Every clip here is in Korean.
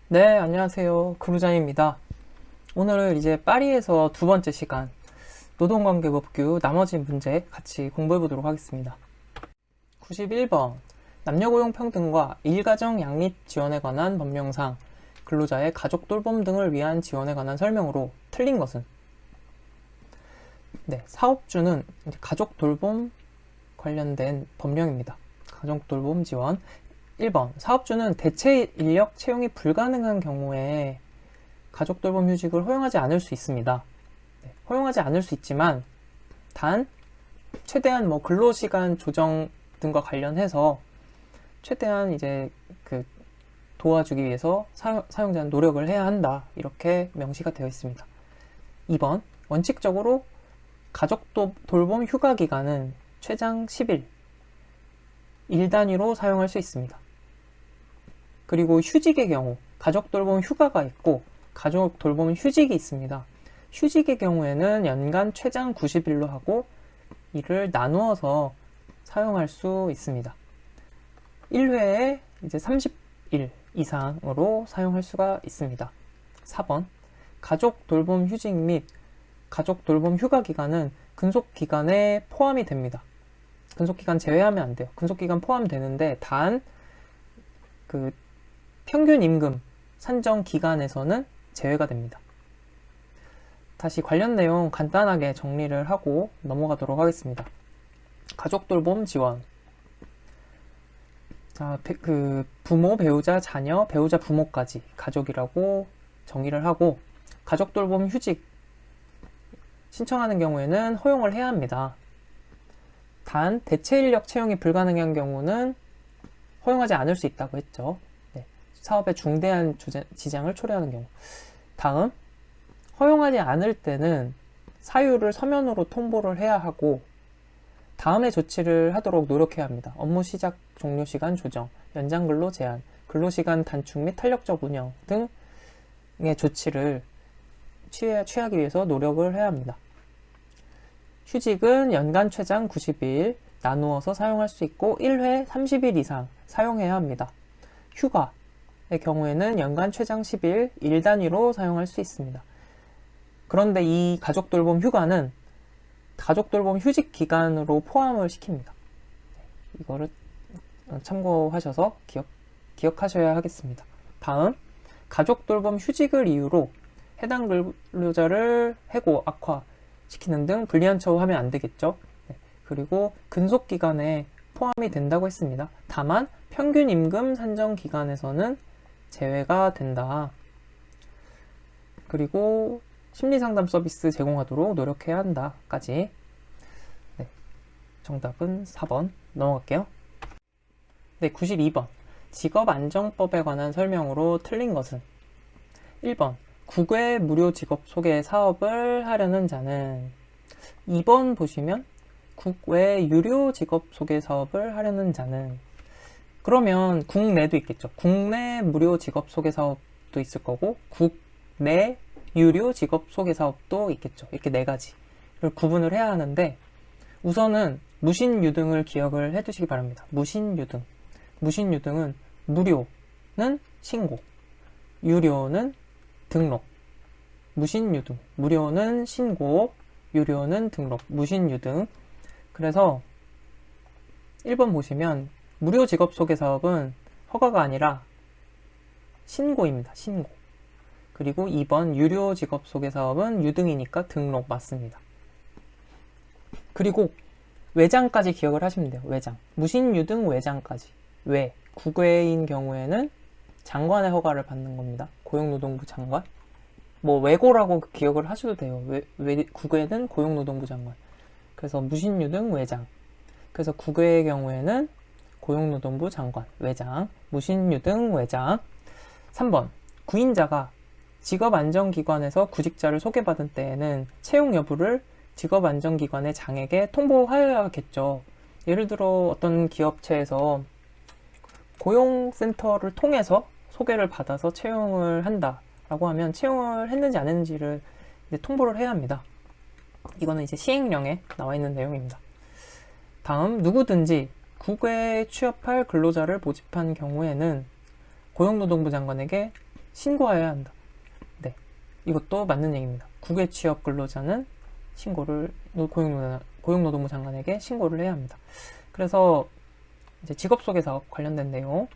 네, 안녕하세요. 그루장입니다. 오늘은 이제 파리에서 두 번째 시간 노동관계법규 나머지 문제 같이 공부해 보도록 하겠습니다. 91번 남녀고용평등과 일가정 양립 지원에 관한 법령상 근로자의 가족 돌봄 등을 위한 지원에 관한 설명으로 틀린 것은? 네, 사업주는 이제 가족 돌봄 관련된 법령입니다. 가족 돌봄 지원. 1번 사업주는 대체 인력 채용이 불가능한 경우에 가족 돌봄 휴직을 허용하지 않을 수 있습니다. 네, 허용하지 않을 수 있지만 단 최대한 근로시간 조정 등과 관련해서 최대한 이제 도와주기 위해서 사용자는 노력을 해야 한다, 이렇게 명시가 되어 있습니다. 2번 원칙적으로 가족 돌봄 휴가 기간은 최장 10일 일 단위로 사용할 수 있습니다. 그리고 휴직의 경우 가족 돌봄 휴가가 있고 가족 돌봄 휴직이 있습니다. 휴직의 경우에는 연간 최장 90일로 하고 이를 나누어서 사용할 수 있습니다. 1회에 이제 30일 이상으로 사용할 수가 있습니다. 4번 가족 돌봄 휴직 및 가족 돌봄 휴가 기간은 근속기간에 포함이 됩니다. 근속기간 제외하면 안 돼요. 근속기간 포함되는데 단 평균 임금 산정 기간에서는 제외가 됩니다. 다시 관련 내용 간단하게 정리를 하고 넘어가도록 하겠습니다. 가족 돌봄 지원. 자, 부모, 배우자, 자녀, 배우자, 부모까지 가족이라고 정의를 하고, 가족 돌봄 휴직 신청하는 경우에는 허용을 해야 합니다. 단 대체 인력 채용이 불가능한 경우는 허용하지 않을 수 있다고 했죠. 사업에 중대한 지장을 초래하는 경우. 다음, 허용하지 않을 때는 사유를 서면으로 통보를 해야 하고 다음의 조치를 하도록 노력해야 합니다. 업무 시작 종료 시간 조정, 연장 근로 제한, 근로시간 단축 및 탄력적 운영 등의 조치를 취하기 위해서 노력을 해야 합니다. 휴직은 연간 최장 90일 나누어서 사용할 수 있고 1회 30일 이상 사용해야 합니다. 휴가 의 경우에는 연간 최장 10일 일 단위로 사용할 수 있습니다. 그런데 이 가족 돌봄 휴가는 가족 돌봄 휴직 기간으로 포함을 시킵니다. 이거를 참고하셔서 기억하셔야 하겠습니다. 다음, 가족 돌봄 휴직을 이유로 해당 근로자를 해고, 악화시키는 등 불리한 처우하면 안 되겠죠. 그리고 근속 기간에 포함이 된다고 했습니다. 다만 평균 임금 산정 기간에서는 제외가 된다. 그리고 심리상담 서비스 제공하도록 노력해야 한다까지. 정답은 4번 넘어갈게요. 92번 직업안정법에 관한 설명으로 틀린 것은? 1번 국외 무료 직업 소개 사업을 하려는 자는. 2번 보시면 국외 유료 직업 소개 사업을 하려는 자는. 그러면 국내도 있겠죠. 국내 무료 직업 소개 사업도 있을 거고 국내 유료 직업 소개 사업도 있겠죠. 이렇게 네 가지를 구분을 해야 하는데, 우선은 무신유등을 기억을 해 두시기 바랍니다. 무신유등은 무료는 신고, 유료는 등록. 무신유등, 무료는 신고, 유료는 등록. 무신유등. 그래서 1번 보시면 무료 직업 소개 사업은 허가가 아니라 신고입니다. 신고. 그리고 2번 유료 직업 소개 사업은 유등이니까 등록 맞습니다. 그리고 외장까지 기억을 하시면 돼요. 외장. 무신유등 외장까지. 국외인 경우에는 장관의 허가를 받는 겁니다. 고용노동부 장관. 외고라고 기억을 하셔도 돼요. 국외는 고용노동부 장관. 그래서 무신유등 외장. 그래서 국외의 경우에는 고용노동부 장관, 외장, 무신유등 외장. 3번, 구인자가 직업안정기관에서 구직자를 소개받은 때에는 채용 여부를 직업안정기관의 장에게 통보하여야겠죠. 예를 들어 어떤 기업체에서 고용센터를 통해서 소개를 받아서 채용을 한다라고 하면 채용을 했는지 안 했는지를 이제 통보를 해야 합니다. 이거는 이제 시행령에 나와 있는 내용입니다. 다음, 누구든지 국외에 취업할 근로자를 모집한 경우에는 고용노동부 장관에게 신고해야 한다. 네, 이것도 맞는 얘기입니다. 국외 취업 근로자는 신고를 고용노동부 장관에게 신고를 해야 합니다. 그래서 이제 직업소개사 관련된 내용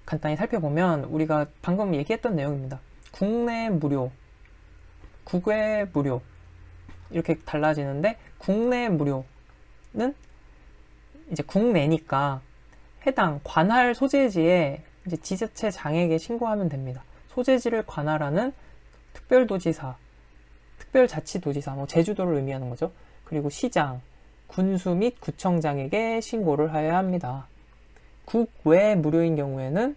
간단히 살펴보면 우리가 방금 얘기했던 내용입니다. 국내 무료, 국외 무료 이렇게 달라지는데 국내 무료는 이제 국내니까 해당 관할 소재지에 이제 지자체 장에게 신고하면 됩니다. 소재지를 관할하는 특별도지사, 특별자치도지사, 뭐 제주도를 의미하는 거죠. 그리고 시장, 군수 및 구청장에게 신고를 해야 합니다. 국외 무료인 경우에는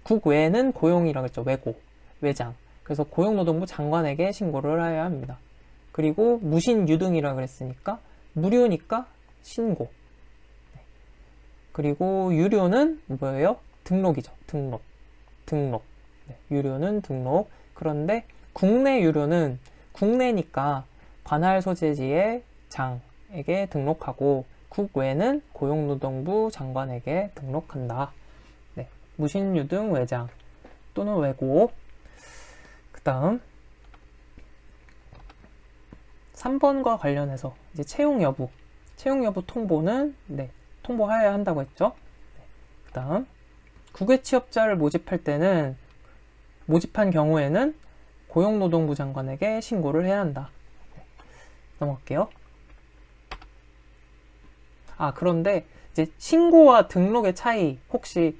국외는 고용이라고 했죠. 외고, 외장. 그래서 고용노동부 장관에게 신고를 해야 합니다. 그리고 무신유등이라고 그랬으니까 무료니까 신고. 그리고 유료는 뭐예요? 등록이죠. 등록. 네, 유료는 등록. 그런데 국내 유료는 국내니까 관할 소재지의 장에게 등록하고 국외는 고용노동부 장관에게 등록한다. 네, 무신유등 외장 또는 외고. 그 다음 3번과 관련해서 이제 채용 여부 통보는 통보해야 한다고 했죠. 그 다음 국외 취업자를 모집할 때는 모집한 경우에는 고용노동부 장관에게 신고를 해야 한다. 넘어갈게요. 그런데 이제 신고와 등록의 차이 혹시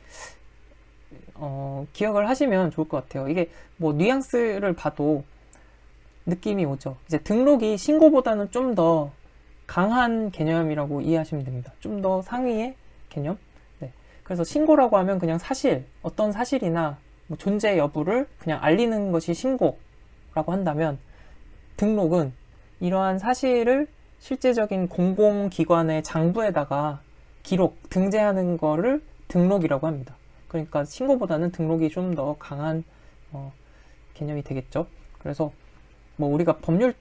기억을 하시면 좋을 것 같아요. 이게 뭐 뉘앙스를 봐도 느낌이 오죠. 이제 등록이 신고보다는 좀 더 강한 개념이라고 이해하시면 됩니다. 좀 더 상위의 개념. 네. 그래서 신고라고 하면 그냥 사실, 어떤 사실이나 뭐 존재 여부를 그냥 알리는 것이 신고라고 한다면, 등록은 이러한 사실을 실제적인 공공기관의 장부에다가 등재하는 거를 등록이라고 합니다. 그러니까 신고보다는 등록이 좀 더 강한 개념이 되겠죠. 그래서 뭐 우리가 법률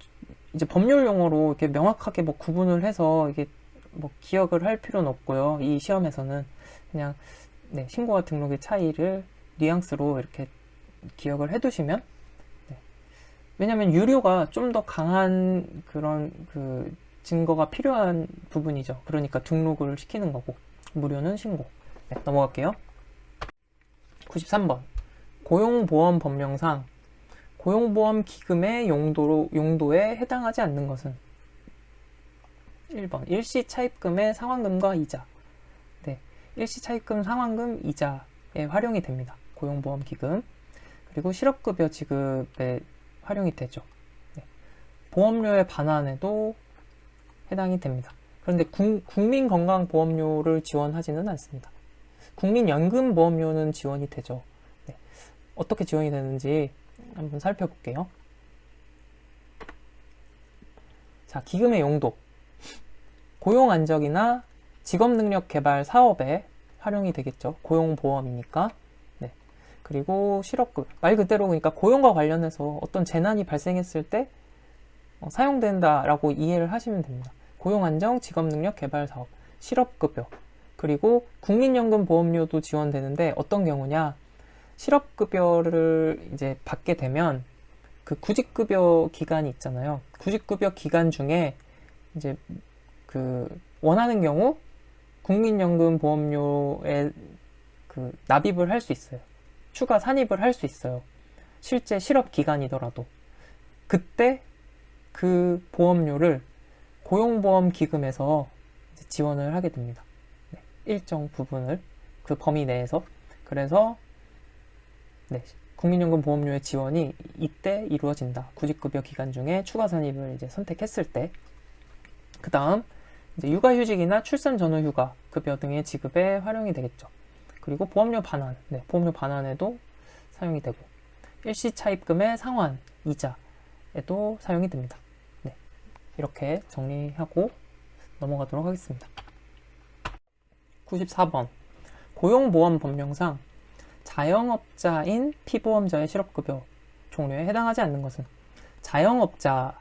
용어로 이렇게 명확하게 뭐 구분을 해서 이게 뭐 기억을 할 필요는 없고요. 이 시험에서는 그냥 신고와 등록의 차이를 뉘앙스로 이렇게 기억을 해두시면, 왜냐면 유료가 좀 더 강한 그런 증거가 필요한 부분이죠. 그러니까 등록을 시키는 거고, 무료는 신고. 넘어갈게요. 93번. 고용보험법령상 고용보험기금의 용도에 해당하지 않는 것은 1번. 일시 차입금의 상환금과 이자. 일시 차입금 상환금 이자에 활용이 됩니다. 고용보험기금. 그리고 실업급여 지급에 활용이 되죠. 보험료의 반환에도 해당이 됩니다. 그런데 국민건강보험료를 지원하지는 않습니다. 국민연금보험료는 지원이 되죠. 어떻게 지원이 되는지 한번 살펴볼게요. 자, 기금의 용도. 고용안정이나 직업능력개발 사업에 활용이 되겠죠. 고용보험이니까. 그리고 실업급. 말 그대로 그러니까 고용과 관련해서 어떤 재난이 발생했을 때 사용된다라고 이해를 하시면 됩니다. 고용안정, 직업능력개발 사업, 실업급여. 그리고 국민연금보험료도 지원되는데 어떤 경우냐? 실업급여를 이제 받게 되면 그 구직급여 기간이 있잖아요. 구직급여 기간 중에 이제 원하는 경우 국민연금보험료에 납입을 할 수 있어요. 추가 산입을 할 수 있어요. 실제 실업 기간이더라도. 그때 그 보험료를 고용보험기금에서 지원을 하게 됩니다. 일정 부분을 그 범위 내에서. 그래서 국민연금 보험료의 지원이 이때 이루어진다. 구직급여 기간 중에 추가 산입을 이제 선택했을 때. 그 다음 육아휴직이나 출산 전후 휴가 급여 등의 지급에 활용이 되겠죠. 그리고 보험료 반환, 보험료 반환에도 사용이 되고, 일시 차입금의 상환 이자에도 사용이 됩니다. 이렇게 정리하고 넘어가도록 하겠습니다. 94번. 고용보험법령상 자영업자인 피보험자의 실업급여 종류에 해당하지 않는 것은, 자영업자일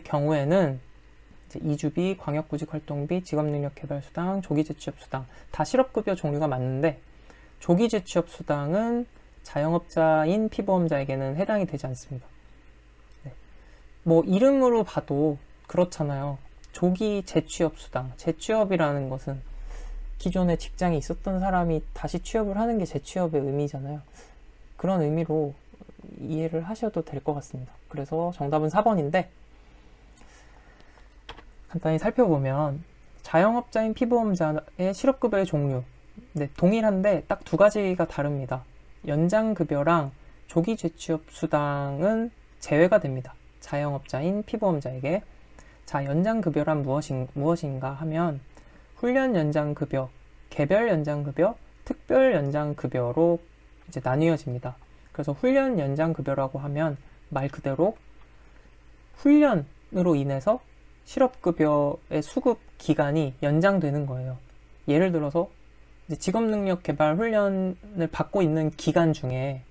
경우에는 이제 이주비, 광역구직활동비, 직업능력개발수당, 조기재취업수당 다 실업급여 종류가 맞는데, 조기재취업수당은 자영업자인 피보험자에게는 해당이 되지 않습니다. 네. 뭐 이름으로 봐도 그렇잖아요. 조기 재취업 수당. 재취업이라는 것은 기존에 직장에 있었던 사람이 다시 취업을 하는 게 재취업의 의미잖아요. 그런 의미로 이해를 하셔도 될 것 같습니다. 그래서 정답은 4번인데, 간단히 살펴보면 자영업자인 피보험자의 실업급여의 종류, 네, 동일한데 딱 두 가지가 다릅니다. 연장급여랑 조기 재취업 수당은 제외가 됩니다. 자영업자인 피보험자에게. 자, 연장급여란 무엇인가 하면 훈련 연장급여, 개별 연장급여, 특별 연장급여로 이제 나뉘어집니다. 그래서 훈련 연장급여라고 하면 말 그대로 훈련으로 인해서 실업급여의 수급 기간이 연장되는 거예요. 예를 들어서 이제 직업능력 개발 훈련을 받고 있는 기간 중에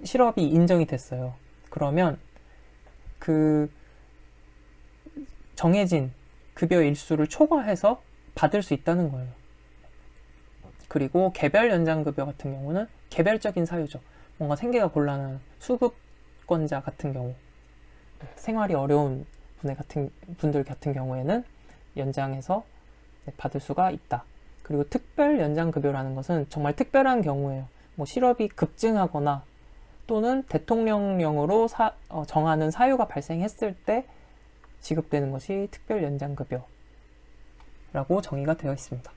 실업이 인정이 됐어요. 그러면 그 정해진 급여 일수를 초과해서 받을 수 있다는 거예요. 그리고 개별 연장급여 같은 경우는 개별적인 사유죠. 뭔가 생계가 곤란한 수급권자 같은 경우, 생활이 어려운 분들 같은 경우에는 연장해서 받을 수가 있다. 그리고 특별 연장급여라는 것은 정말 특별한 경우예요. 뭐 실업이 급증하거나 또는 대통령령으로 정하는 사유가 발생했을 때 지급되는 것이 특별 연장급여라고 정의가 되어 있습니다.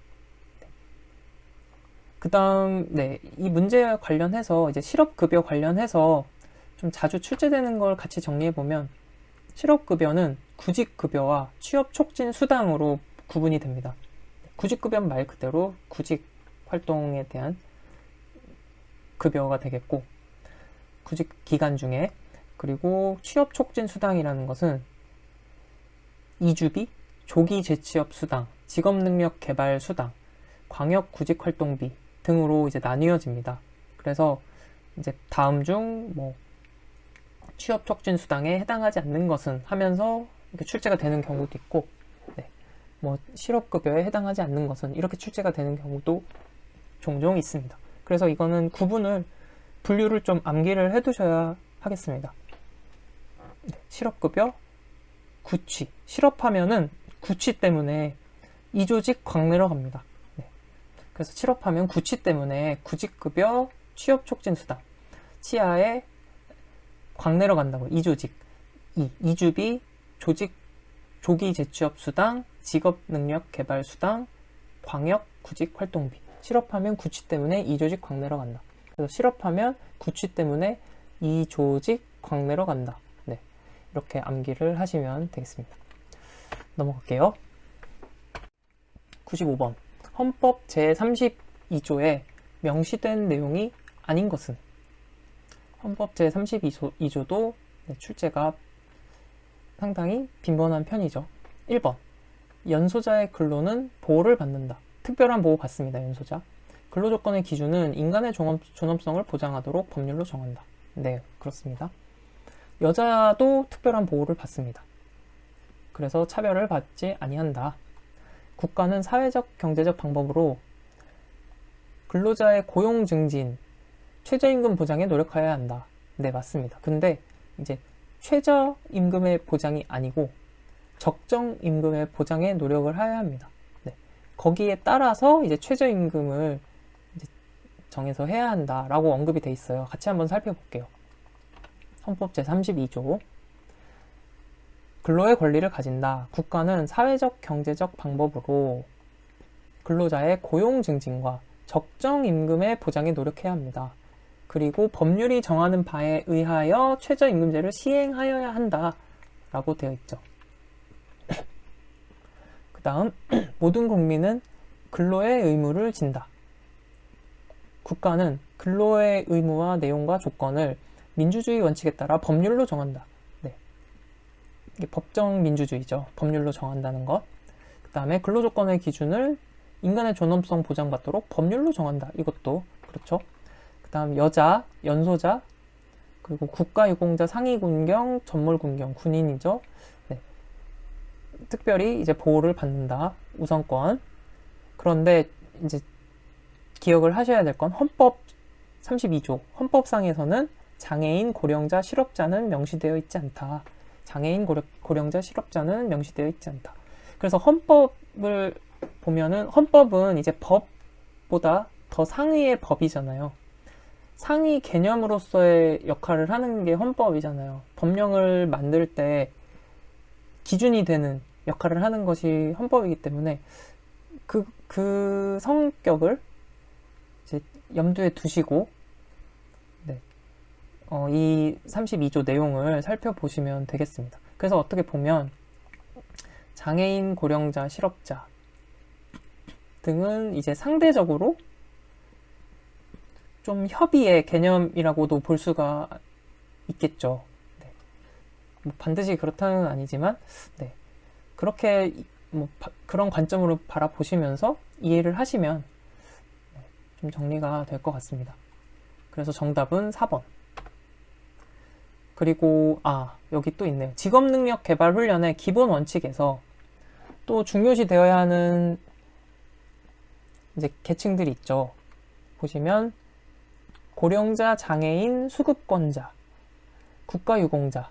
그 다음, 이 문제와 관련해서 이제 실업급여 관련해서 좀 자주 출제되는 걸 같이 정리해보면 실업급여는 구직급여와 취업촉진수당으로 구분이 됩니다. 구직급여는 말 그대로 구직 활동에 대한 급여가 되겠고, 구직 기간 중에. 그리고 취업촉진수당이라는 것은 이주비, 조기 재취업 수당, 직업능력 개발 수당, 광역 구직활동비 등으로 이제 나뉘어집니다. 그래서 이제 다음 중 뭐 취업촉진수당에 해당하지 않는 것은 하면서 이렇게 출제가 되는 경우도 있고, 뭐 실업급여에 해당하지 않는 것은 이렇게 출제가 되는 경우도 종종 있습니다. 그래서 이거는 분류를 좀 암기를 해두셔야 하겠습니다. 실업급여, 구취. 실업하면은 구취 때문에 이조직 광내러 갑니다. 그래서 실업하면 구취 때문에 구직급여, 취업촉진수당, 치아에 광내러 간다고. 이조직. 이주비, 조기 재취업수당, 직업능력개발수당, 광역구직활동비. 실업하면 구취 때문에 이조직 광내러 간다. 그래서 실업하면 구취 때문에 이조직 광내러 간다. 이렇게 암기를 하시면 되겠습니다. 넘어갈게요. 95번. 헌법 제32조에 명시된 내용이 아닌 것은? 헌법 제32조도 출제가 상당히 빈번한 편이죠. 1번. 연소자의 근로는 보호를 받는다. 특별한 보호 받습니다. 연소자. 근로조건의 기준은 인간의 존엄성을 보장하도록 법률로 정한다. 네, 그렇습니다. 여자도 특별한 보호를 받습니다. 그래서 차별을 받지 아니한다. 국가는 사회적, 경제적 방법으로 근로자의 고용 증진, 최저임금 보장에 노력해야 한다. 네, 맞습니다. 근데 이제 최저임금의 보장이 아니고 적정임금의 보장에 노력을 해야 합니다. 거기에 따라서 이제 최저임금을 이제 정해서 해야 한다라고 언급이 돼 있어요. 같이 한번 살펴볼게요. 헌법 제32조. 근로의 권리를 가진다. 국가는 사회적, 경제적 방법으로 근로자의 고용 증진과 적정 임금의 보장에 노력해야 합니다. 그리고 법률이 정하는 바에 의하여 최저임금제를 시행하여야 한다. 라고 되어 있죠. 그 다음, 모든 국민은 근로의 의무를 진다. 국가는 근로의 의무와 내용과 조건을 민주주의 원칙에 따라 법률로 정한다. 이게 법정 민주주의죠. 법률로 정한다는 것. 그 다음에 근로조건의 기준을 인간의 존엄성 보장받도록 법률로 정한다. 이것도 그렇죠. 그 다음 여자, 연소자, 그리고 국가유공자, 상위군경, 전몰군경, 군인이죠. 특별히 이제 보호를 받는다. 우선권. 그런데 이제 기억을 하셔야 될 건 헌법 32조 헌법상에서는 장애인, 고령자, 실업자는 명시되어 있지 않다. 장애인, 고령자, 실업자는 명시되어 있지 않다. 그래서 헌법을 보면은 헌법은 이제 법보다 더 상위의 법이잖아요. 상위 개념으로서의 역할을 하는 게 헌법이잖아요. 법령을 만들 때 기준이 되는 역할을 하는 것이 헌법이기 때문에 그 성격을 이제 염두에 두시고 이 32조 내용을 살펴보시면 되겠습니다. 그래서 어떻게 보면 장애인, 고령자, 실업자 등은 이제 상대적으로 좀 협의의 개념이라고도 볼 수가 있겠죠. 네. 뭐 반드시 그렇다는 아니지만 그렇게 그런 관점으로 바라보시면서 이해를 하시면 좀 정리가 될 것 같습니다. 그래서 정답은 4번. 그리고 여기 또 있네요. 직업능력 개발 훈련의 기본 원칙에서 또 중요시 되어야 하는 이제 계층들이 있죠. 보시면 고령자, 장애인, 수급권자, 국가유공자,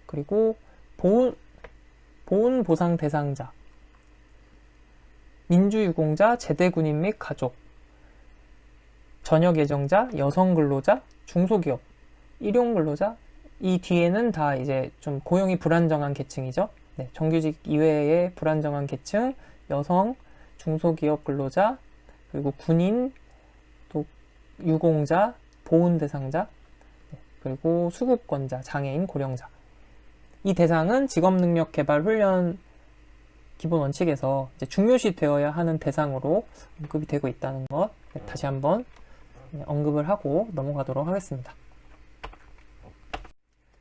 그리고 보훈 보상 대상자, 민주유공자, 제대군인 및 가족, 전역 예정자, 여성 근로자, 중소기업, 일용근로자. 이 뒤에는 다 이제 좀 고용이 불안정한 계층이죠. 네, 정규직 이외의 불안정한 계층, 여성, 중소기업 근로자, 그리고 군인, 또 유공자, 보훈 대상자, 그리고 수급권자, 장애인, 고령자. 이 대상은 직업능력 개발 훈련 기본 원칙에서 이제 중요시 되어야 하는 대상으로 언급이 되고 있다는 것 다시 한번 언급을 하고 넘어가도록 하겠습니다.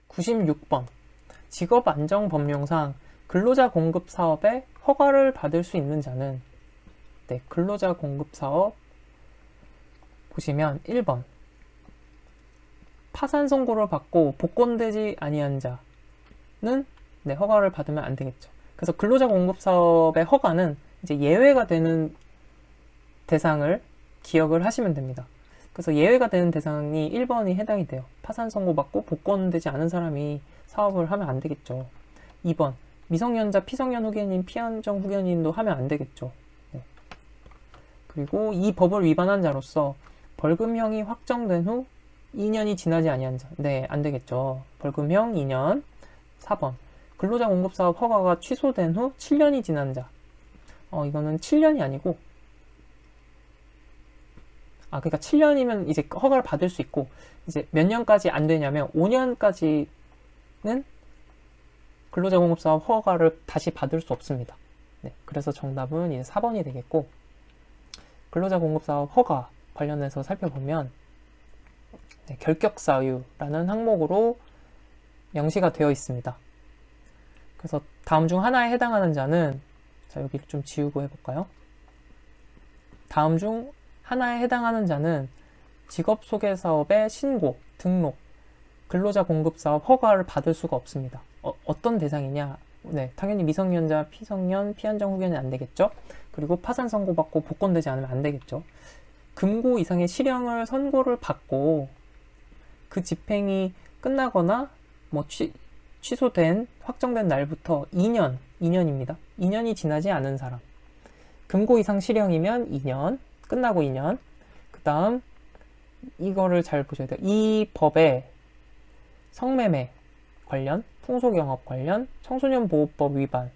96번. 직업안정법령상 근로자 공급 사업에 허가를 받을 수 있는 자는 근로자 공급 사업 보시면 1번. 파산 선고를 받고 복권되지 아니한 자는 허가를 받으면 안 되겠죠. 그래서 근로자 공급 사업의 허가는 이제 예외가 되는 대상을 기억을 하시면 됩니다. 그래서 예외가 되는 대상이 1번이 해당이 돼요. 파산 선고받고 복권되지 않은 사람이 사업을 하면 안 되겠죠. 2번, 미성년자, 피성년 후견인, 피한정 후견인도 하면 안 되겠죠. 그리고 이 법을 위반한 자로서 벌금형이 확정된 후 2년이 지나지 아니한 자. 안 되겠죠. 벌금형 2년. 4번, 근로자 공급 사업 허가가 취소된 후 7년이 지난 자. 이거는 7년이 아니고 그러니까 7년이면 이제 허가를 받을 수 있고, 이제 몇 년까지 안 되냐면 5년까지는 근로자 공급 사업 허가를 다시 받을 수 없습니다. 그래서 정답은 이제 4번이 되겠고, 근로자 공급 사업 허가 관련해서 살펴보면 결격사유라는 항목으로 명시가 되어 있습니다. 그래서 다음 중 하나에 해당하는 자는, 자, 여기를 좀 지우고 해볼까요? 다음 중 하나에 해당하는 자는 직업소개사업의 신고, 등록, 근로자 공급사업 허가를 받을 수가 없습니다. 어떤 대상이냐? 당연히 미성년자, 피성년, 피한정 후견이 안 되겠죠? 그리고 파산 선고받고 복권되지 않으면 안 되겠죠? 금고 이상의 실형을 선고를 받고 그 집행이 끝나거나 취소된, 확정된 날부터 2년입니다. 2년이 지나지 않은 사람. 금고 이상 실형이면 2년, 끝나고 2년. 그 다음, 이거를 잘 보셔야 돼요. 이 법에 성매매 관련, 풍속영업 관련, 청소년보호법 위반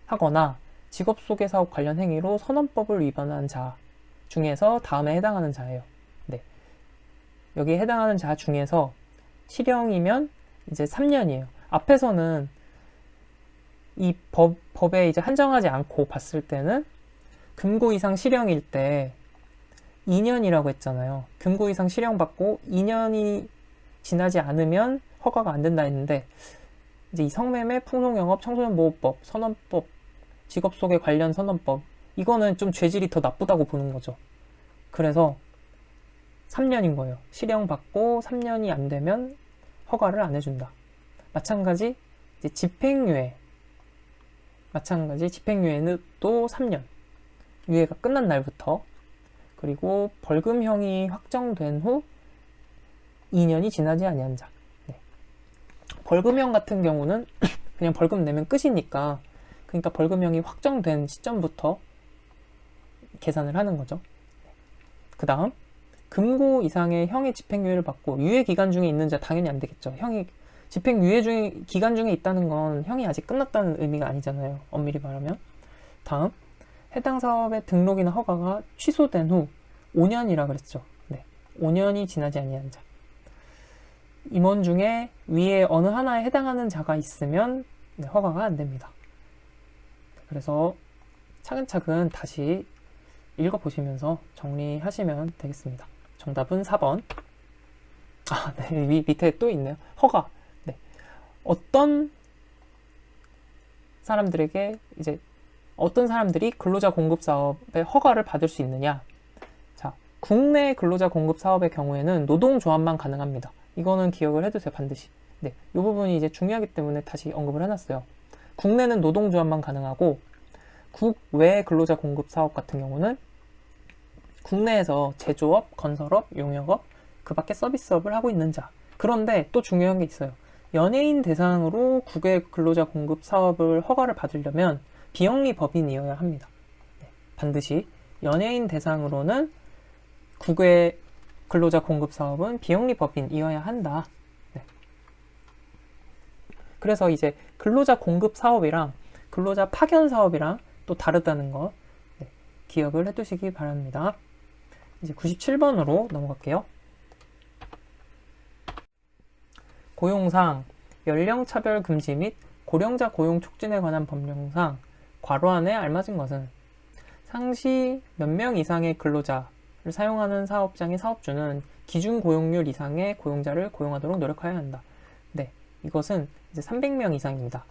하거나 직업소개사업 관련 행위로 선언법을 위반한 자 중에서 다음에 해당하는 자예요. 여기에 해당하는 자 중에서 실형이면 이제 3년이에요. 앞에서는 이 법에 이제 한정하지 않고 봤을 때는 금고 이상 실형일 때 2년이라고 했잖아요. 금고 이상 실형 받고 2년이 지나지 않으면 허가가 안 된다 했는데, 이제 이 성매매, 풍속영업, 청소년보호법, 선언법, 직업소개 관련 선언법, 이거는 좀 죄질이 더 나쁘다고 보는 거죠. 그래서 3년인 거예요. 실형 받고 3년이 안 되면 허가를 안 해준다. 마찬가지 이제 집행유예. 집행유예는 또 3년. 유예가 끝난 날부터. 그리고 벌금형이 확정된 후 2년이 지나지 아니한 자. 네. 벌금형 같은 경우는 그냥 벌금 내면 끝이니까, 그러니까 벌금형이 확정된 시점부터 계산을 하는 거죠. 그 다음 금고 이상의 형의 집행유예를 받고 유예 기간 중에 있는 자, 당연히 안 되겠죠. 형이 집행유예 기간 중에 있다는 건 형이 아직 끝났다는 의미가 아니잖아요, 엄밀히 말하면. 다음, 해당 사업의 등록이나 허가가 취소된 후 5년이라 그랬죠. 네, 5년이 지나지 아니한 자. 임원 중에 위에 어느 하나에 해당하는 자가 있으면 네, 허가가 안 됩니다. 그래서 차근차근 다시 읽어보시면서 정리하시면 되겠습니다. 정답은 4번. 아, 네, 밑에 또 있네요. 허가. 네. 어떤 사람들에게 어떤 사람들이 근로자 공급 사업의 허가를 받을 수 있느냐? 자, 국내 근로자 공급 사업의 경우에는 노동조합만 가능합니다. 이거는 기억을 해두세요, 반드시. 네, 이 부분이 이제 중요하기 때문에 다시 언급을 해놨어요. 국내는 노동조합만 가능하고, 국외 근로자 공급 사업 같은 경우는 국내에서 제조업, 건설업, 용역업, 그 밖에 서비스업을 하고 있는 자. 그런데 또 중요한 게 있어요. 연예인 대상으로 국외 근로자 공급 사업을 허가를 받으려면 비영리 법인이어야 합니다. 네, 반드시 연예인 대상으로는 국외 근로자 공급 사업은 비영리 법인이어야 한다. 네. 그래서 이제 근로자 공급 사업이랑 근로자 파견 사업이랑 또 다르다는 거 네, 기억을 해두시기 바랍니다. 이제 97번으로 넘어갈게요. 고용상 연령차별 금지 및 고령자 고용 촉진에 관한 법령상 괄호 안에 알맞은 것은 상시 몇 명 이상의 근로자를 사용하는 사업장의 사업주는 기준 고용률 이상의 고용자를 고용하도록 노력해야 한다. 네, 이것은 이제 300명 이상입니다.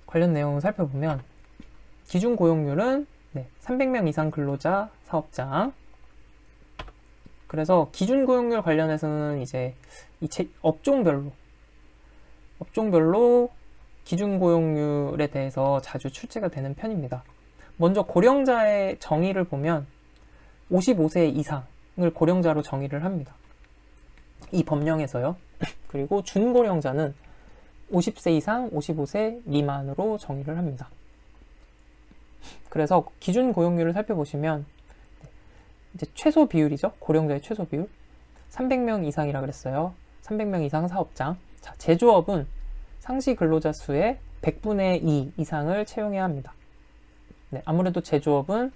관련 내용을 살펴보면 기준 고용률은 300명 이상 근로자 사업장. 그래서 기준 고용률 관련해서는 이제 업종별로 기준 고용률에 대해서 자주 출제가 되는 편입니다. 먼저 고령자의 정의를 보면 55세 이상을 고령자로 정의를 합니다. 이 법령에서요. 그리고 준고령자는 50세 이상, 55세 미만으로 정의를 합니다. 그래서 기준 고용률을 살펴보시면 이제 최소 비율이죠. 고령자의 최소 비율 300명 이상이라 그랬어요. 300명 이상 사업장. 자, 제조업은 상시 근로자 수의 100분의 2 이상을 채용해야 합니다. 네, 아무래도 제조업은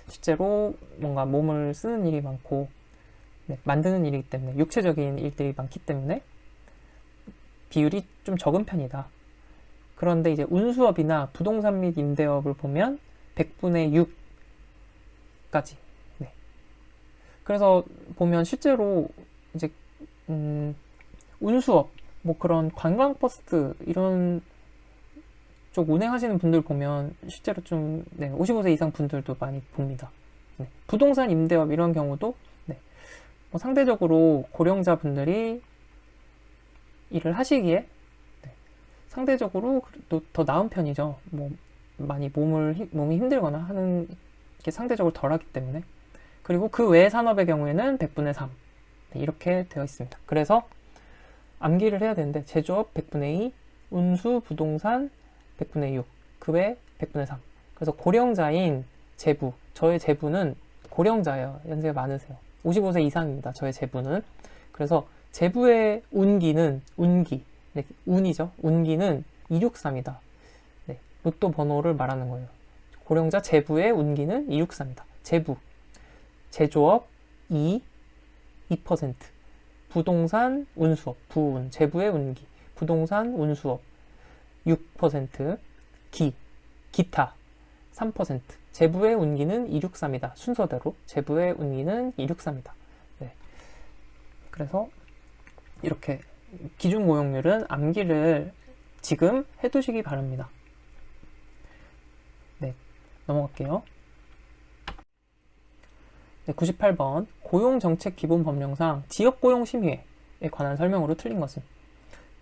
실제로 뭔가 몸을 쓰는 일이 많고 만드는 일이기 때문에 육체적인 일들이 많기 때문에 비율이 좀 적은 편이다. 그런데 이제 운수업이나 부동산 및 임대업을 보면 100분의 6까지. 네. 그래서 보면 실제로 이제 운수업, 뭐 그런 관광버스 이런 쪽 운행하시는 분들 보면 실제로 좀 55세 이상 분들도 많이 봅니다. 네. 부동산 임대업 이런 경우도 뭐 상대적으로 고령자 분들이 일을 하시기에 상대적으로 더 나은 편이죠. 뭐 많이 몸이 힘들거나 하는 게 상대적으로 덜하기 때문에. 그리고 그 외의 산업의 경우에는 100분의 3 이렇게 되어 있습니다. 그래서 암기를 해야 되는데 제조업 100분의 2, 운수, 부동산 100분의 6, 그 외 100분의 3. 그래서 고령자인 제부, 저의 제부는 고령자예요. 연세가 많으세요. 55세 이상입니다. 저의 제부는. 그래서 제부의 운기는 운이죠. 운기는 263이다. 네, 로또 번호를 말하는 거예요. 고령자 제부의 운기는 263이다. 제부, 제조업 2%, 부동산 운수업, 부운, 제부의 운기, 부동산 운수업 6%, 기타 3%, 제부의 운기는 263이다. 순서대로 제부의 운기는 263이다. 네. 그래서 이렇게 기준 고용률은 암기를 지금 해두시기 바랍니다. 네, 넘어갈게요. 네, 98번 고용정책기본법령상 지역고용심의회에 관한 설명으로 틀린 것은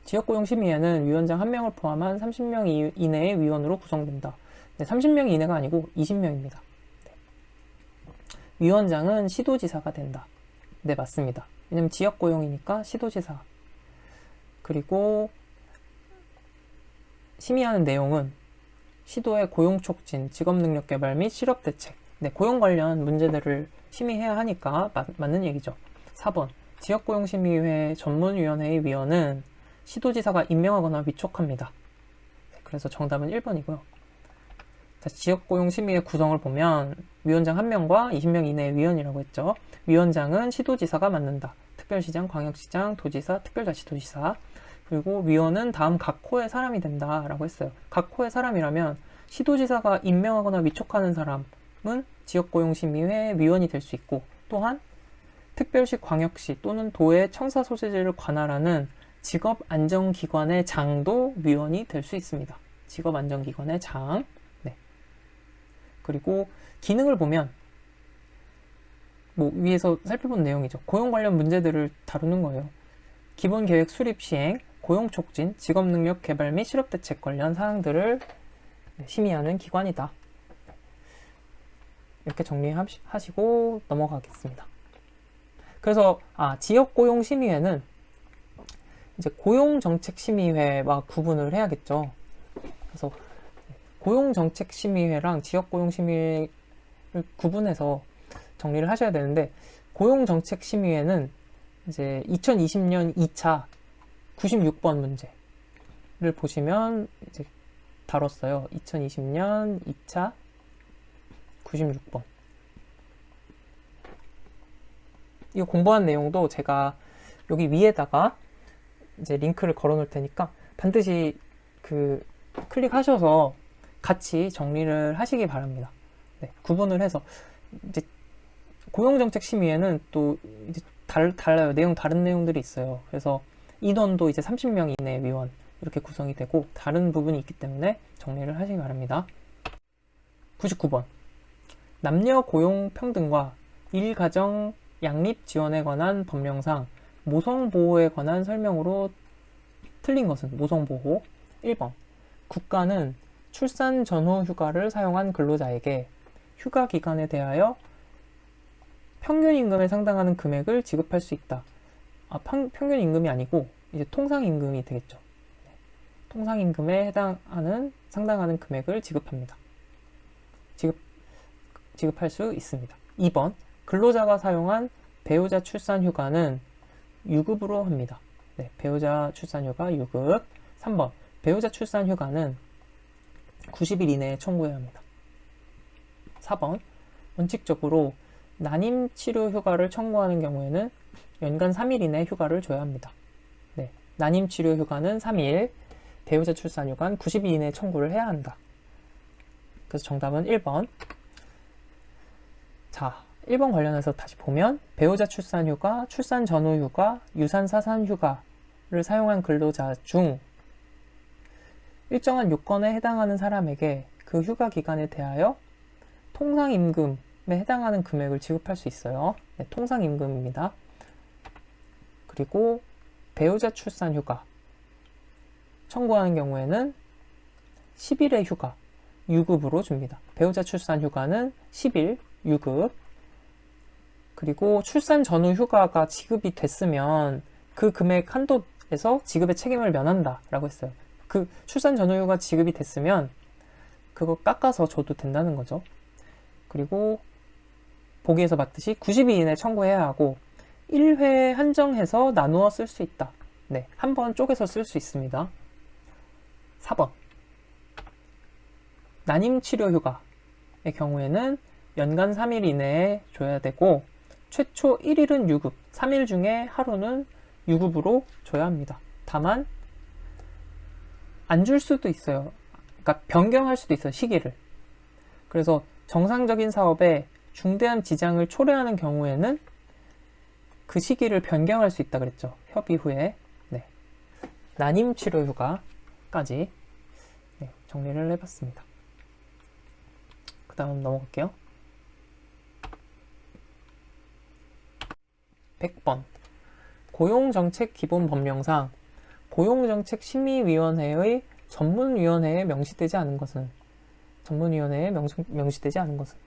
지역고용심의회는 위원장 1명을 포함한 30명 이내의 위원으로 구성된다. 네, 30명 이내가 아니고 20명입니다. 네. 위원장은 시도지사가 된다. 네, 맞습니다. 왜냐면 지역 고용이니까 시도지사. 그리고 심의하는 내용은 시도의 고용 촉진, 직업 능력 개발 및 실업 대책. 네, 고용 관련 문제들을 심의해야 하니까 맞는 얘기죠. 4번. 지역고용심의회 전문위원회의 위원은 시도지사가 임명하거나 위촉합니다. 네, 그래서 정답은 1번이고요. 자, 지역고용심의회 구성을 보면 위원장 1명과 20명 이내의 위원이라고 했죠. 위원장은 시도지사가 맡는다. 특별시장, 광역시장, 도지사, 특별자치도지사. 그리고 위원은 다음 각 호의 사람이 된다라고 했어요. 각 호의 사람이라면 시도지사가 임명하거나 위촉하는 사람은 지역고용심의회 위원이 될 수 있고, 또한 특별시, 광역시 또는 도의 청사 소재지를 관할하는 직업안정기관의 장도 위원이 될 수 있습니다. 직업안정기관의 장. 네. 그리고 기능을 보면 위에서 살펴본 내용이죠. 고용 관련 문제들을 다루는 거예요. 기본계획 수립 시행, 고용 촉진, 직업 능력 개발 및 실업 대책 관련 사항들을 심의하는 기관이다. 이렇게 정리하시고 넘어가겠습니다. 그래서 지역고용심의회는 이제 고용정책심의회와 구분을 해야겠죠. 그래서 고용정책심의회랑 지역고용심의회를 구분해서 정리를 하셔야 되는데, 고용정책심의회는 이제 2020년 2차 96번 문제를 보시면 이제 다뤘어요. 2020년 2차 96번. 이거 공부한 내용도 제가 여기 위에다가 이제 링크를 걸어 놓을 테니까 반드시 클릭하셔서 같이 정리를 하시기 바랍니다. 네, 구분을 해서 이제 고용정책심의회는 또 이제 달라요. 다른 내용들이 있어요. 그래서 인원도 이제 30명 이내 위원 이렇게 구성이 되고 다른 부분이 있기 때문에 정리를 하시기 바랍니다. 99번. 남녀 고용 평등과 일가정 양립 지원에 관한 법령상 모성보호에 관한 설명으로 틀린 것은? 모성보호. 1번. 국가는 출산 전후 휴가를 사용한 근로자에게 휴가 기간에 대하여 평균 임금에 상당하는 금액을 지급할 수 있다. 평균 임금이 아니고 이제 통상 임금이 되겠죠. 통상 임금에 상당하는 금액을 지급합니다. 지급할 수 있습니다. 2번. 근로자가 사용한 배우자 출산 휴가는 유급으로 합니다. 네, 배우자 출산 휴가 유급. 3번. 배우자 출산 휴가는 90일 이내에 청구해야 합니다. 4번. 원칙적으로 난임 치료 휴가를 청구하는 경우에는 연간 3일 이내 휴가를 줘야 합니다. 네, 난임 치료 휴가는 3일, 배우자 출산 휴가는 90일 이내에 청구를 해야 한다. 그래서 정답은 1번. 자, 1번 관련해서 다시 보면 배우자 출산 휴가, 출산 전후 휴가, 유산 사산 휴가를 사용한 근로자 중 일정한 요건에 해당하는 사람에게 그 휴가 기간에 대하여 통상 임금에 해당하는 금액을 지급할 수 있어요. 네, 통상 임금입니다. 그리고 배우자 출산 휴가 청구하는 경우에는 10일의 휴가 유급으로 줍니다. 배우자 출산 휴가는 10일 유급. 그리고 출산 전후 휴가가 지급이 됐으면 그 금액 한도에서 지급의 책임을 면한다 라고 했어요. 그 출산 전후 휴가 지급이 됐으면 그거 깎아서 줘도 된다는 거죠. 그리고 보기에서 봤듯이 90일 이내 청구해야 하고 1회 한정해서 나누어 쓸 수 있다. 네, 한 번 쪼개서 쓸 수 있습니다. 4번. 난임치료 휴가의 경우에는 연간 3일 이내에 줘야 되고 최초 1일은 유급, 3일 중에 하루는 유급으로 줘야 합니다. 다만 안 줄 수도 있어요. 그러니까 변경할 수도 있어요, 시기를. 그래서 정상적인 사업에 중대한 지장을 초래하는 경우에는 그 시기를 변경할 수 있다 그랬죠. 협의 후에. 네. 난임치료 휴가까지 정리를 해봤습니다. 그 다음 넘어갈게요. 100번. 고용정책 기본법령상 고용정책심의위원회의 전문위원회에 명시되지 않은 것은? 전문위원회에 명시되지 않은 것은?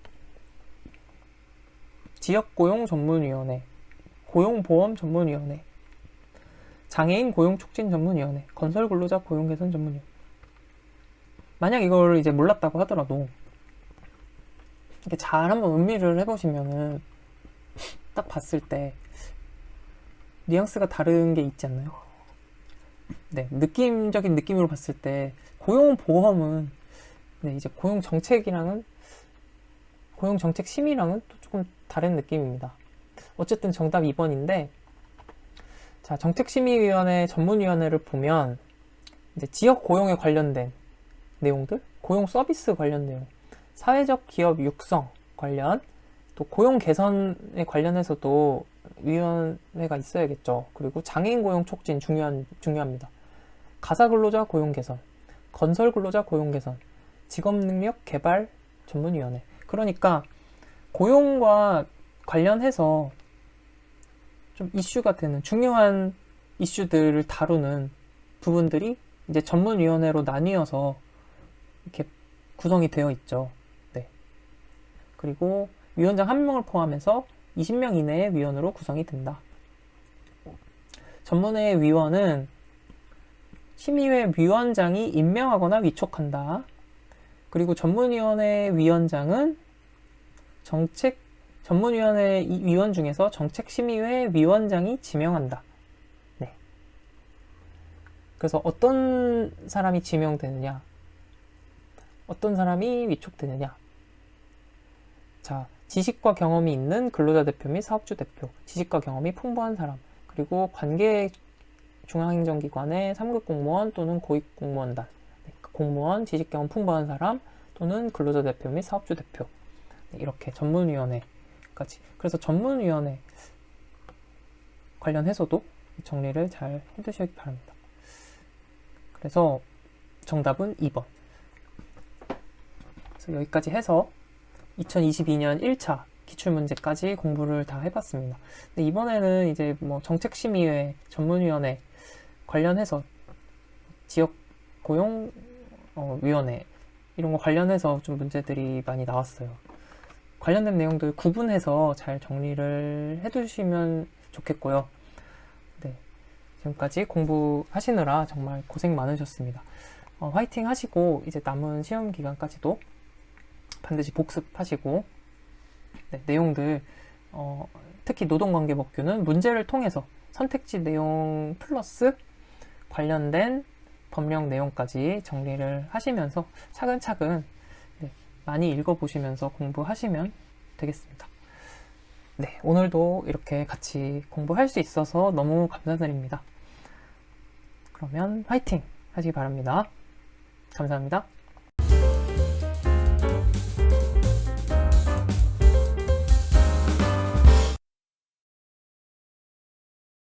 지역고용전문위원회, 고용보험전문위원회, 장애인 고용촉진전문위원회, 건설근로자 고용개선전문위원회. 만약 이걸 이제 몰랐다고 하더라도 이렇게 잘 한번 음미를 해보시면은 딱 봤을 때 뉘앙스가 다른 게 있지 않나요? 네, 느낌적인 느낌으로 봤을 때 고용보험은 네, 이제 고용정책이랑은 고용정책심의랑은 또 조금 다른 느낌입니다. 어쨌든 정답 2번인데, 자, 정책심의위원회 전문위원회를 보면 이제 지역 고용에 관련된 내용들, 고용 서비스 관련 내용, 사회적 기업 육성 관련, 또 고용 개선에 관련해서도 위원회가 있어야겠죠. 그리고 장애인 고용 촉진 중요합니다. 가사 근로자 고용 개선, 건설 근로자 고용 개선, 직업 능력 개발 전문위원회. 그러니까 고용과 관련해서 좀 이슈가 되는 중요한 이슈들을 다루는 부분들이 이제 전문위원회로 나뉘어서 이렇게 구성이 되어 있죠. 네. 그리고 위원장 1명을 포함해서 20명 이내의 위원으로 구성이 된다. 전문회의 위원은 심의회 위원장이 임명하거나 위촉한다. 그리고 전문위원회 위원장은 전문위원회 위원 중에서 정책심의회 위원장이 지명한다. 네. 그래서 어떤 사람이 지명되느냐, 어떤 사람이 위촉되느냐. 자, 지식과 경험이 있는 근로자 대표 및 사업주 대표, 지식과 경험이 풍부한 사람, 그리고 관계 중앙행정기관의 3급 공무원 또는 고위 공무원단, 공무원, 지식 경험 풍부한 사람 또는 근로자 대표 및 사업주 대표. 이렇게 전문위원회까지. 그래서 전문위원회 관련해서도 정리를 잘 해두시기 바랍니다. 그래서 정답은 2번. 그래서 여기까지 해서 2022년 1차 기출문제까지 공부를 다 해봤습니다. 근데 이번에는 이제 뭐 정책심의회, 전문위원회 관련해서 지역 고용 위원회 이런 거 관련해서 좀 문제들이 많이 나왔어요. 관련된 내용들 구분해서 잘 정리를 해두시면 좋겠고요. 네, 지금까지 공부하시느라 정말 고생 많으셨습니다. 화이팅 하시고 이제 남은 시험 기간까지도 반드시 복습하시고 네, 내용들 특히 노동관계법규는 문제를 통해서 선택지 내용 플러스 관련된 법령 내용까지 정리를 하시면서 차근차근 네, 많이 읽어보시면서 공부하시면 되겠습니다. 네, 오늘도 이렇게 같이 공부할 수 있어서 너무 감사드립니다. 그러면 화이팅 하시기 바랍니다. 감사합니다.